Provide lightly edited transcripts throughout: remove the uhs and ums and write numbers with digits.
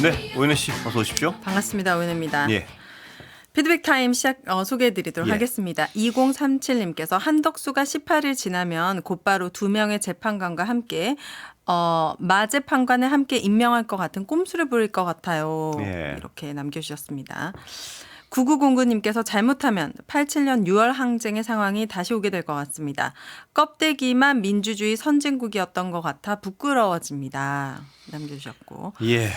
네, 오윤혜 씨 어서 오십시오. 반갑습니다. 오윤혜입니다. 예. 피드백 타임 소개해드리도록 예. 하겠습니다. 2037님께서 한덕수가 18일 지나면 곧바로 2명의 재판관과 함께 마재판관에 함께 임명할 것 같은 꼼수를 부릴 것 같아요. 예. 이렇게 남겨주셨습니다. 9909님께서 잘못하면 87년 6월 항쟁의 상황이 다시 오게 될 것 같습니다. 껍데기만 민주주의 선진국이었던 것 같아 부끄러워집니다. 남겨주셨고. 예.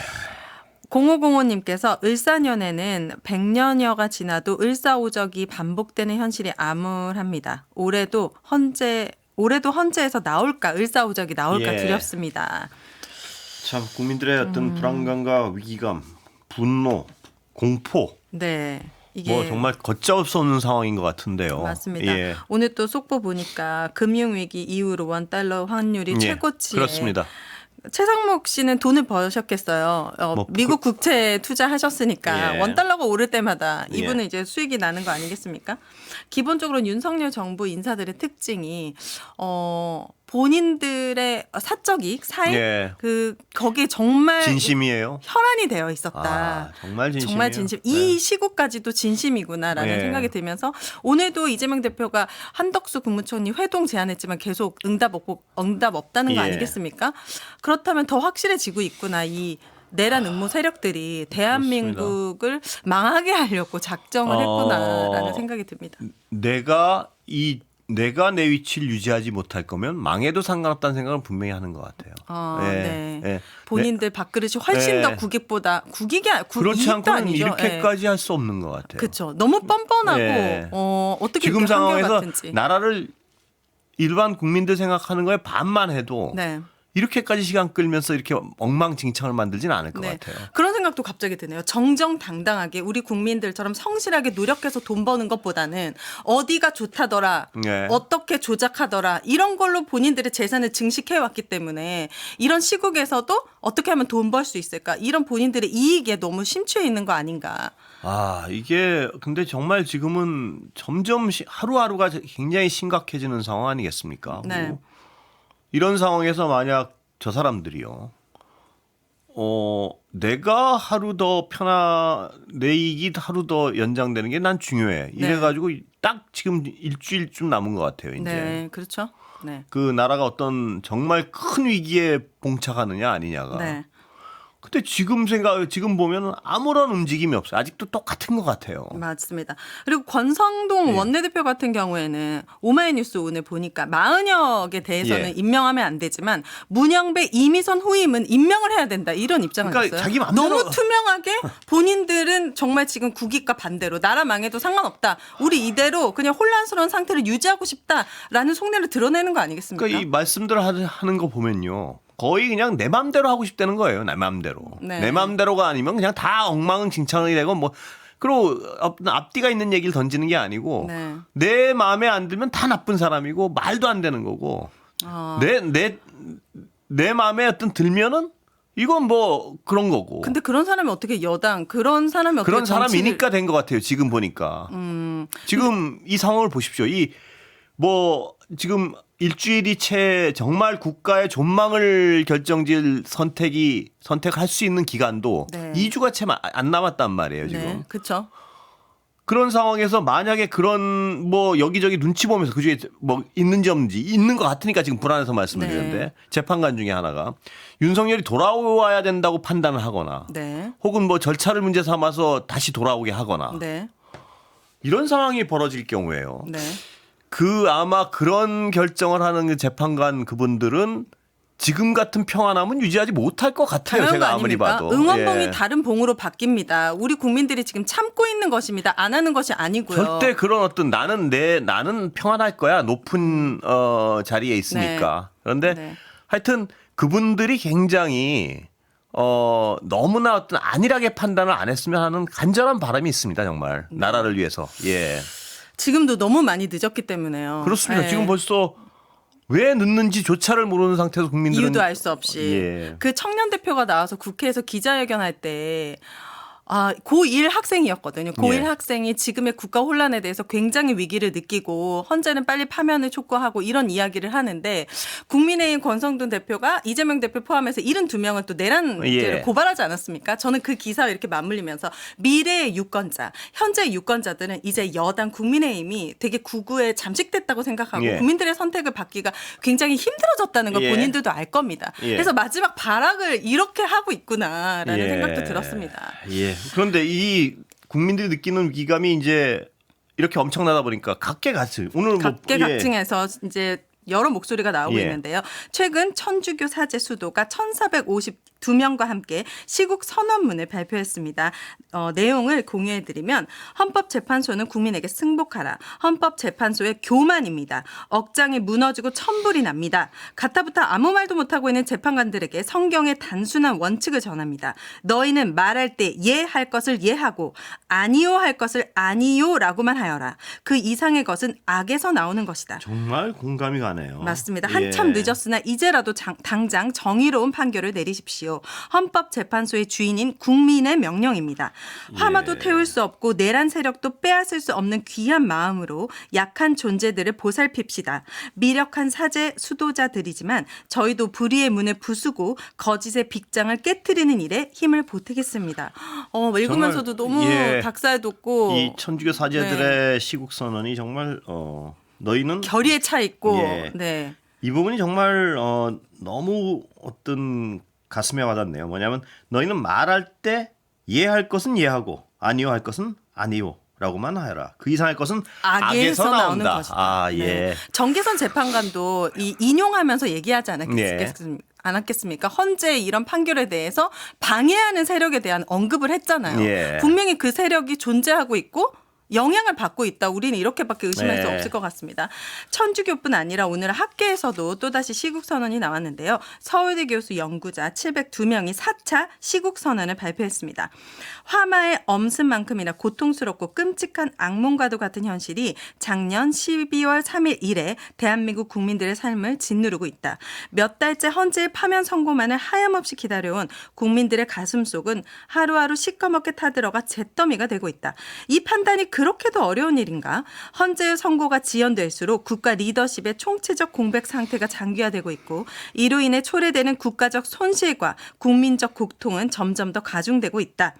0505님께서 을사년에는 100년여가 지나도 을사오적이 반복되는 현실이 암울합니다. 올해도 헌재에서 나올까 을사오적이 나올까 예. 두렵습니다. 참 국민들의 어떤 불안감과 위기감, 분노, 공포. 네. 이게 뭐 정말 걷잡을 수 없는 상황인 것 같은데요. 맞습니다. 예. 오늘 또 속보 보니까 금융위기 이후로 원달러 환율이 예. 최고치에 그렇습니다. 최상목 씨는 돈을 버셨겠어요. 미국 국채에 투자하셨으니까 예. 원달러가 오를 때마다 이분은 예. 이제 수익이 나는 거 아니겠습니까? 기본적으로 윤석열 정부 인사들의 특징이 본인들의 사적 이익, 사익 예. 거기에 정말 진심이에요. 혈안이 되어 있었다. 아, 정말 진심이에요. 정말 진심. 네. 이 시국까지도 진심이구나라는 예. 생각이 들면서 오늘도 이재명 대표가 한덕수 국무총리 회동 제안했지만 계속 응답 없다는 거 예. 아니겠습니까? 그렇다면 더 확실해지고 있구나. 이 내란 음모 세력들이 대한민국을 망하게 하려고 작정을 했구나라는 생각이 듭니다. 내가 내 위치를 유지하지 못할 거면 망해도 상관없다는 생각을 분명히 하는 것 같아요. 네. 예. 본인들 밥그릇이 훨씬 네. 더 국익보다 그렇지 이익도 않고는 아니죠. 이렇게까지 할 수 없는 것 같아요. 그렇죠. 너무 뻔뻔하고 예. 어떻게 지금 이렇게 상황에서 한결같은지. 나라를 일반 국민들 생각하는 거에 반만 해도 네. 이렇게까지 시간 끌면서 이렇게 엉망진창을 만들지는 않을 것 같아요. 그런 생각도 갑자기 드네요. 정정당당하게 우리 국민들처럼 성실하게 노력해서 돈 버는 것보다는 어디가 좋다더라, 네. 어떻게 조작하더라 이런 걸로 본인들의 재산을 증식해 왔기 때문에 이런 시국에서도 어떻게 하면 돈 벌 수 있을까 이런 본인들의 이익에 너무 심취해 있는 거 아닌가. 아, 이게 근데 정말 지금은 점점 하루하루가 굉장히 심각해지는 상황 아니겠습니까? 네. 이런 상황에서 만약 저 사람들이요, 내가 하루 더 내 이익이 하루 더 연장되는 게 난 중요해. 이래가지고 딱 지금 일주일쯤 남은 것 같아요. 이제 네, 그렇죠. 네. 그 나라가 어떤 정말 큰 위기에 봉착하느냐 아니냐가. 네. 근데 지금 보면 아무런 움직임이 없어요. 아직도 똑같은 것 같아요. 맞습니다. 그리고 권성동 원내대표 같은 경우에는 오마이뉴스 오늘 보니까 40여에 대해서는 임명하면 안 되지만 문영배, 이미선 후임은 임명을 해야 된다 이런 입장을 그러니까 냈어요. 자기 맘대로 너무 투명하게 본인들은 정말 지금 국익과 반대로 나라 망해도 상관없다. 우리 이대로 그냥 혼란스러운 상태를 유지하고 싶다라는 속내를 드러내는 거 아니겠습니까? 그러니까 이 말씀들 하는 거 보면요. 거의 그냥 내 맘대로 하고 싶다는 거예요. 내 맘대로. 네. 내 맘대로가 아니면 그냥 다 엉망진창이 되고 뭐 그리고 앞뒤가 있는 얘기를 던지는 게 아니고 네. 내 마음에 안 들면 다 나쁜 사람이고 말도 안 되는 거고 내 마음에 어떤 들면은 이건 뭐 그런 거고. 근데 그런 사람이 어떻게 그런 사람이 어떻게 그런 사람이니까 정치를- 된 것 같아요. 지금 보니까. 지금 이 상황을 보십시오. 지금 일주일이 채 정말 국가의 존망을 선택할 수 있는 기간도 네. 2주가 채 안 남았단 말이에요. 지금. 네, 그렇죠. 그런 상황에서 만약에 그런 뭐 여기저기 눈치 보면서 그중에 뭐 있는지 없는지 있는 것 같으니까 지금 불안해서 말씀을 네. 드렸는데 재판관 중에 하나가 윤석열이 돌아와야 된다고 판단을 하거나 네. 혹은 뭐 절차를 문제 삼아서 다시 돌아오게 하거나 네. 이런 상황이 벌어질 경우에요. 네. 아마 그런 결정을 하는 그 재판관 그분들은 지금 같은 평안함은 유지하지 못할 것 같아요. 당연한 제가 거 아무리 아닙니까? 봐도. 응원봉이 예. 다른 봉으로 바뀝니다. 우리 국민들이 지금 참고 있는 것입니다. 안 하는 것이 아니고요. 절대 그런 어떤 나는 평안할 거야. 높은 자리에 있으니까. 그런데 네. 하여튼 그분들이 굉장히 너무나 어떤 안일하게 판단을 안 했으면 하는 간절한 바람이 있습니다. 정말 나라를 위해서. 예. 지금도 너무 많이 늦었기 때문에요. 그렇습니다. 네. 지금 벌써 왜 늦는지조차를 모르는 상태에서 국민들은 이유도 알 수 없이 예. 그 청년 대표가 나와서 국회에서 기자회견할 때 고1 학생이었거든요. 고1 예. 학생이 지금의 국가 혼란에 대해서 굉장히 위기를 느끼고 헌재는 빨리 파면을 촉구하고 이런 이야기를 하는데 국민의힘 권성동 대표가 이재명 대표 포함해서 72명을 또 내란죄를 예. 고발하지 않았습니까? 저는 그 기사를 이렇게 맞물리면서 미래의 유권자, 현재의 유권자들은 이제 여당 국민의힘이 되게 구구에 잠식됐다고 생각하고 예. 국민들의 선택을 받기가 굉장히 힘들어졌다는 걸 예. 본인들도 알 겁니다. 예. 그래서 마지막 발악을 이렇게 하고 있구나라는 예. 생각도 들었습니다. 예. 그런데 이 국민들이 느끼는 위기감이 이제 이렇게 엄청나다 보니까 각계각층 오늘 각계각층에서 이제 여러 목소리가 나오고 예. 있는데요. 최근 천주교 사제 수도가 1,452명과 함께 시국 선언문을 발표했습니다. 내용을 공유해드리면 헌법재판소는 국민에게 승복하라. 헌법재판소의 교만입니다. 억장이 무너지고 천불이 납니다. 가타부터 아무 말도 못하고 있는 재판관들에게 성경의 단순한 원칙을 전합니다. 너희는 말할 때 예 할 것을 예하고 아니요 할 것을 아니요라고만 하여라. 그 이상의 것은 악에서 나오는 것이다. 정말 공감이 가네요. 맞습니다. 예. 한참 늦었으나 이제라도 당장 정의로운 판결을 내리십시오. 헌법재판소의 주인인 국민의 명령입니다. 화마도 예. 태울 수 없고 내란 세력도 빼앗을 수 없는 귀한 마음으로 약한 존재들을 보살핍시다. 미력한 사제 수도자들이지만 저희도 불의의 문을 부수고 거짓의 빅장을 깨트리는 일에 힘을 보태겠습니다. 읽으면서도 너무 예. 닭살 돋고 이 천주교 사제들의 시국 선언이 정말 너희는 결의에 차 있고 예. 네. 이 부분이 정말 너무 어떤 가슴에 와닿네요. 뭐냐면 너희는 말할 때 예할 것은 예하고 아니요 할 것은 아니요라고만 하여라. 그 이상의 것은 악에서 나오는 나온다. 것이다. 예. 네. 정계선 재판관도 인용하면서 얘기하지 예. 않았겠습니까? 헌재의 이런 판결에 대해서 방해하는 세력에 대한 언급을 했잖아요. 예. 분명히 그 세력이 존재하고 있고 영향을 받고 있다. 우리는 이렇게밖에 의심할 수 네. 없을 것 같습니다. 천주교뿐 아니라 오늘 학계에서도 또다시 시국선언이 나왔는데요. 서울대 교수 연구자 702명이 4차 시국선언을 발표했습니다. 화마의 엄습만큼이나 고통스럽고 끔찍한 악몽과도 같은 현실이 작년 12월 3일 이래 대한민국 국민들의 삶을 짓누르고 있다. 몇 달째 헌재의 파면 선고만을 하염없이 기다려온 국민들의 가슴속은 하루하루 시꺼멓게 타들어가 잿더미가 되고 있다. 이 판단이 그렇게도 어려운 일인가? 헌재의 선고가 지연될수록 국가 리더십의 총체적 공백 상태가 장기화되고 있고 이로 인해 초래되는 국가적 손실과 국민적 고통은 점점 더 가중되고 있다.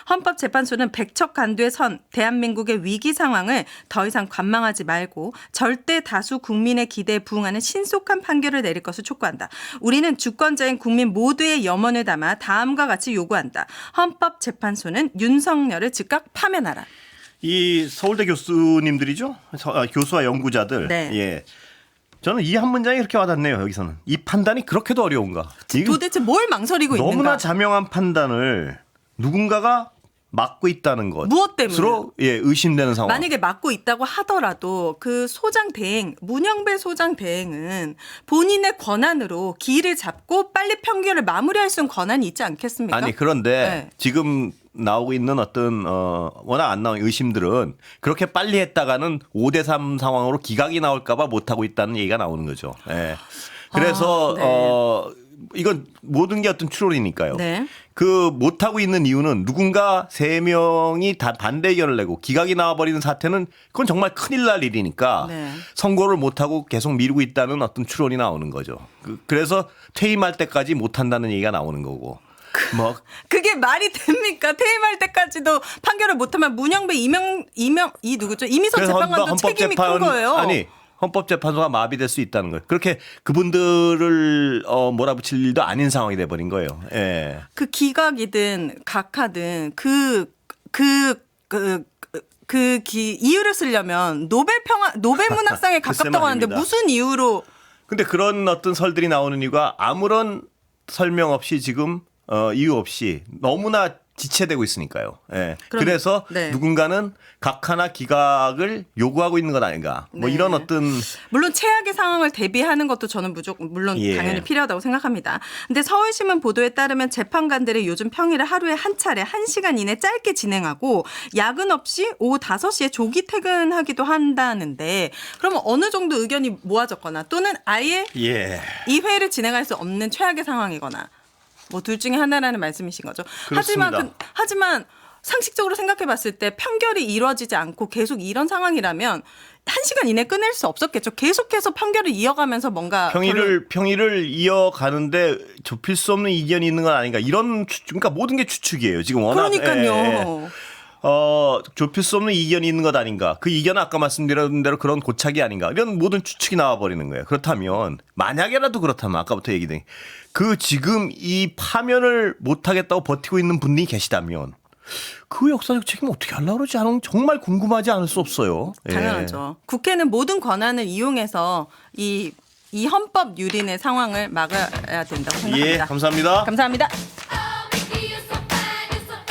헌법재판소는 백척간두에 선 대한민국의 위기 상황을 더 이상 관망하지 말고 절대 다수 국민의 기대에 부응하는 신속한 판결을 내릴 것을 촉구한다. 우리는 주권자인 국민 모두의 염원을 담아 다음과 같이 요구한다. 헌법재판소는 윤석열을 즉각 파면하라. 이 서울대 교수님들이죠. 교수와 연구자들. 네. 예. 저는 이 한 문장이 그렇게 와닿네요. 여기서는 이 판단이 그렇게도 어려운가. 도대체 뭘 망설이고 너무나 있는가? 자명한 판단을 누군가가 막고 있다는 것. 무엇 때문에? 서로 의심되는 상황. 만약에 막고 있다고 하더라도 그 소장 대행, 문영배 소장 대행은 본인의 권한으로 기일을 잡고 빨리 판결을 마무리할 수 있는 권한이 있지 않겠습니까? 아니 그런데 네. 지금 나오고 있는 어떤 워낙 안 나온 의심들은 그렇게 빨리 했다가는 5대3 상황으로 기각이 나올까 봐 못하고 있다는 얘기가 나오는 거죠. 예. 그래서 네. 이건 모든 게 어떤 추론이니까요. 네. 그 못하고 있는 이유는 누군가 3명이 다 반대 의견을 내고 기각이 나와버리는 사태는 그건 정말 큰일 날 일이니까 네. 선고를 못하고 계속 미루고 있다는 어떤 추론이 나오는 거죠. 그래서 퇴임할 때까지 못한다는 얘기가 나오는 거고. 뭐 그게 말이 됩니까? 퇴임할 때까지도 판결을 못하면 문영배 이 누구죠? 이미선 재판관도 책임이 큰 거예요. 아니 헌법재판소가 마비될 수 있다는 거예요. 그렇게 그분들을 몰아붙일 일도 아닌 상황이 돼버린 거예요. 예. 그 기각이든 각하든 이유를 쓰려면 노벨 문학상에 글쎄 가깝다고 하는데 말입니다. 무슨 이유로? 근데 그런 어떤 설들이 나오는 이유가 아무런 설명 없이 지금 이유 없이 너무나 지체되고 있으니까요. 예. 그래서 네. 누군가는 각하나 기각을 요구하고 있는 것 아닌가. 뭐 네. 이런 어떤 물론 최악의 상황을 대비하는 것도 저는 물론 예. 당연히 필요하다고 생각합니다. 근데 서울신문 보도에 따르면 재판관들의 요즘 평일을 하루에 한 차례 1시간 이내 짧게 진행하고 야근 없이 오후 5시에 조기 퇴근하기도 한다는데 그러면 어느 정도 의견이 모아졌거나 또는 아예 예. 이 회의를 진행할 수 없는 최악의 상황이거나 뭐 둘 중에 하나라는 말씀이신 거죠. 그렇습니다. 하지만 상식적으로 생각해 봤을 때 판결이 이루어지지 않고 계속 이런 상황이라면 1시간 이내 끝낼 수 없었겠죠. 계속해서 판결을 이어가면서 뭔가 평의를 이어가는데 좁힐 수 없는 이견이 있는 건 아닌가. 그러니까 모든 게 추측이에요. 지금 워낙 그러니까요. 좁힐 수 없는 이견이 있는 것 아닌가. 그 이견은 아까 말씀드린 대로 그런 고착이 아닌가. 이런 모든 추측이 나와버리는 거예요. 그렇다면 만약에라도 그렇다면 아까부터 얘기된 그 지금 이 파면을 못하겠다고 버티고 있는 분이 계시다면 그 역사적 책임을 어떻게 하려고 그러지 않으면 정말 궁금하지 않을 수 없어요. 당연하죠. 국회는 모든 권한을 이용해서 이 헌법 유린의 상황을 막아야 된다고 생각합니다. 예, 감사합니다. 감사합니다.